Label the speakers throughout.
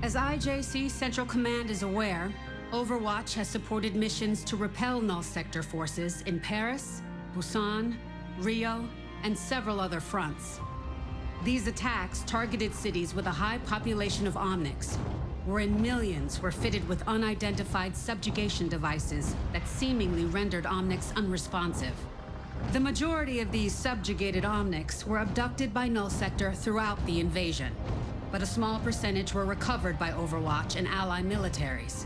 Speaker 1: As IJC Central Command is aware, Overwatch has supported missions to repel Null Sector forces in Paris, Busan, Rio, and several other fronts. These attacks targeted cities with a high population of Omnics, wherein millions were fitted with unidentified subjugation devices that seemingly rendered Omnics unresponsive. The majority of these subjugated Omnics were abducted by Null Sector throughout the invasion, but a small percentage were recovered by Overwatch and ally militaries.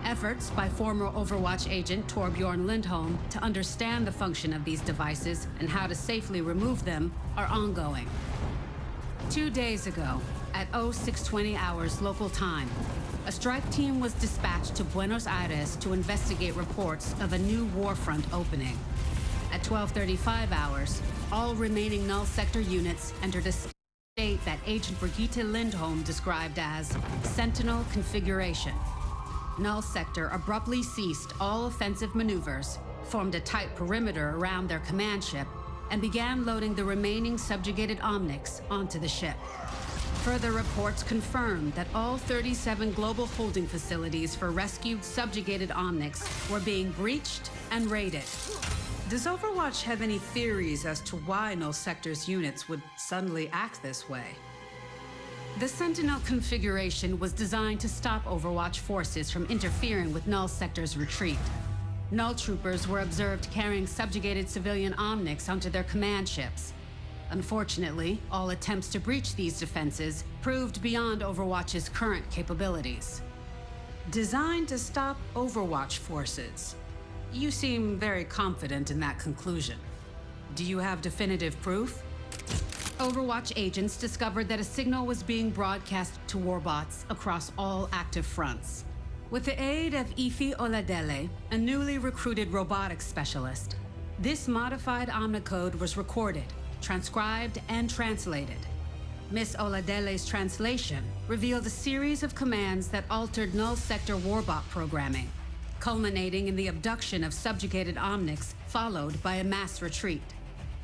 Speaker 1: Efforts by former Overwatch agent Torbjorn Lindholm to understand the function of these devices and how to safely remove them are ongoing. 2 days ago, at 0620 hours local time, a strike team was dispatched to Buenos Aires to investigate reports of a new warfront opening. At 1235 hours, all remaining Null Sector units entered a state that Agent Brigitte Lindholm described as Sentinel configuration. Null Sector abruptly ceased all offensive maneuvers, formed a tight perimeter around their command ship, and began loading the remaining subjugated Omnics onto the ship. Further reports confirmed that all 37 global holding facilities for rescued subjugated Omnics were being breached and raided. Does Overwatch have any theories as to why Null Sector's units would suddenly act this way? The Sentinel configuration was designed to stop Overwatch forces from interfering with Null Sector's retreat. Null troopers were observed carrying subjugated civilian Omnics onto their command ships. Unfortunately, all attempts to breach these defenses proved beyond Overwatch's current capabilities. Designed to stop Overwatch forces. You seem very confident in that conclusion. Do you have definitive proof? Overwatch agents discovered that a signal was being broadcast to warbots across all active fronts. With the aid of Ifi Oladele, a newly recruited robotics specialist, this modified omnicode was recorded, transcribed, and translated. Miss Oladele's translation revealed a series of commands that altered Null Sector warbot programming, culminating in the abduction of subjugated Omnics, followed by a mass retreat.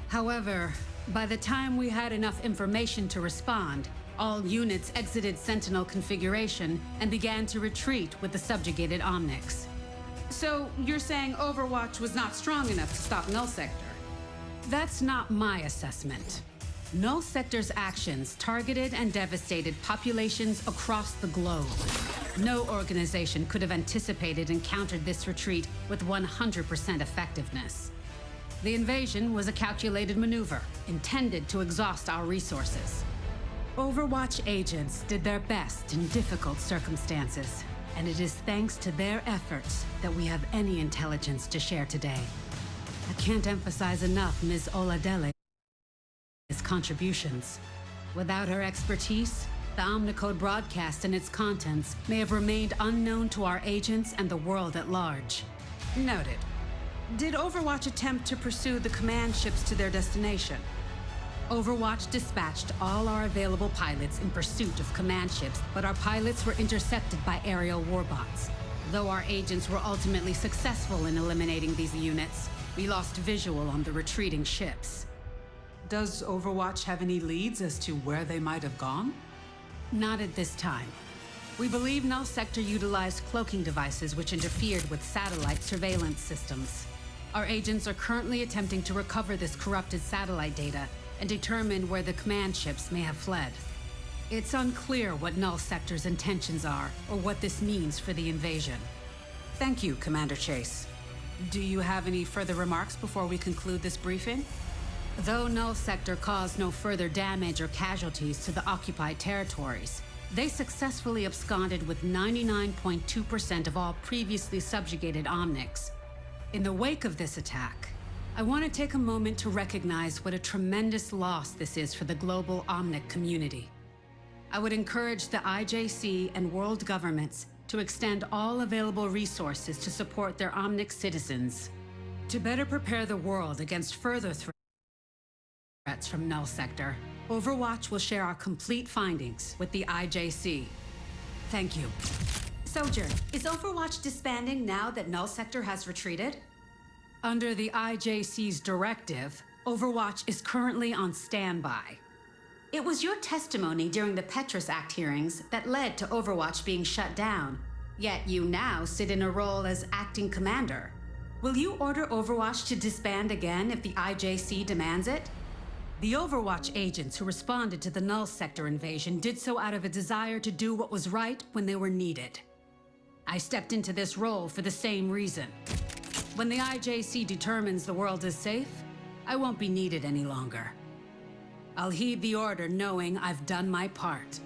Speaker 1: However, by the time we had enough information to respond, all units exited Sentinel configuration and began to retreat with the subjugated Omnics. So you're saying Overwatch was not strong enough to stop Null Sector? That's not my assessment. Null Sector's actions targeted and devastated populations across the globe. No organization could have anticipated and countered this retreat with 100% effectiveness. The invasion was a calculated maneuver, intended to exhaust our resources. Overwatch agents did their best in difficult circumstances, and it is thanks to their efforts that we have any intelligence to share today. I can't emphasize enough Ms. Oladele's contributions. Without her expertise, the Omnicode broadcast and its contents may have remained unknown to our agents and the world at large. Noted. Did Overwatch attempt to pursue the command ships to their destination? Overwatch dispatched all our available pilots in pursuit of command ships, but our pilots were intercepted by aerial warbots. Though our agents were ultimately successful in eliminating these units, we lost visual on the retreating ships. Does Overwatch have any leads as to where they might have gone? Not at this time. We believe Null Sector utilized cloaking devices which interfered with satellite surveillance systems. Our agents are currently attempting to recover this corrupted satellite data and determine where the command ships may have fled. It's unclear what Null Sector's intentions are or what this means for the invasion. Thank you, Commander Chase. Do you have any further remarks before we conclude this briefing? Though Null Sector caused no further damage or casualties to the occupied territories, they successfully absconded with 99.2% of all previously subjugated Omnics. In the wake of this attack, I want to take a moment to recognize what a tremendous loss this is for the global Omnic community. I would encourage the IJC and world governments to extend all available resources to support their Omnic citizens, to better prepare the world against further threats from Null Sector. Overwatch will share our complete findings with the IJC. Thank you. Sojourn, is Overwatch disbanding now that Null Sector has retreated? Under the IJC's directive, Overwatch is currently on standby. It was your testimony during the Petrus Act hearings that led to Overwatch being shut down. Yet you now sit in a role as acting commander. Will you order Overwatch to disband again if the IJC demands it? The Overwatch agents who responded to the Null sector invasion did so out of a desire to do what was right when they were needed. I stepped into this role for the same reason. When the IJC determines the world is safe, I won't be needed any longer. I'll heed the order knowing I've done my part.